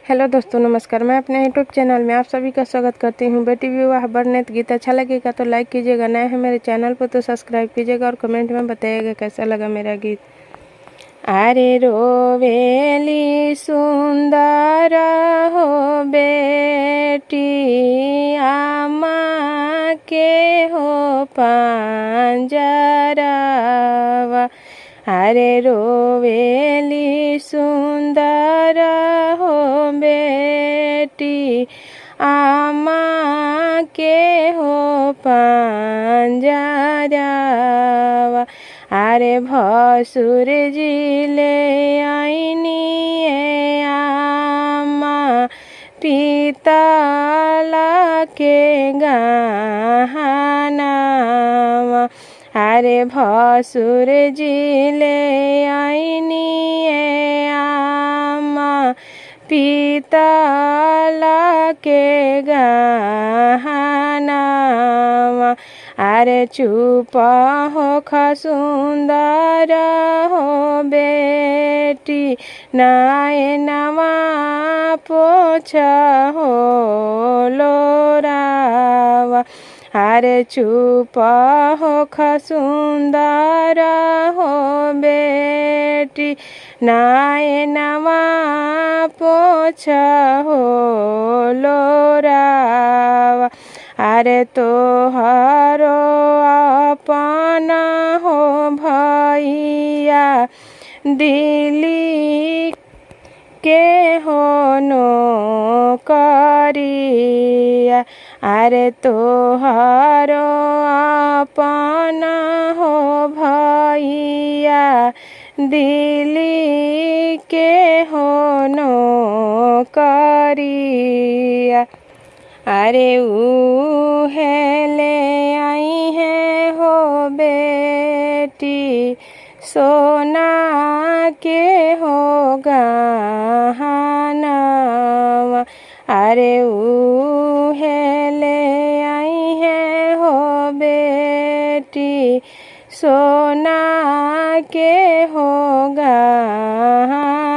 Hello दोस्तों, नमस्कार। मैं अपने यूट्यूब चैनल में आप सभी का स्वागत करती हूँ। बेटी विवाह वर्णित गीत अच्छा लगेगा तो लाइक कीजिएगा, नए हैं मेरे चैनल पर तो सब्सक्राइब कीजिएगा और कमेंट में बताइएगा कैसा लगा मेरा गीत। अरे रोवेली सुंदर हो बेटी आमा के हो पंजरवा। अरे रोवेली सुंदर हो बेटी आमा के हो पंजरवा। अरे भसुर जी ले आईनी आमा पीतला के गहनावा। अरे भसुर जी ले आईनी आमा पीतला के गहनावा। अरे चुप हो सुंदर हो बेटी नयनवा पोछ हो लोरावा। अरे चुप हो सुंदर हो बेटी नयनवा पोछ हो लोरावा। अरे तोहरो अपना हो भैया दिल्ली के हो नौकरिया। अरे तोहरो अपना हो भैया दिल्ली के हो नौकरिया। अरे उहे ले आई है हो बेटी सोना के हो गहनावा। अरे उहे ले आई है हो बेटी सोना के हो गहनावा।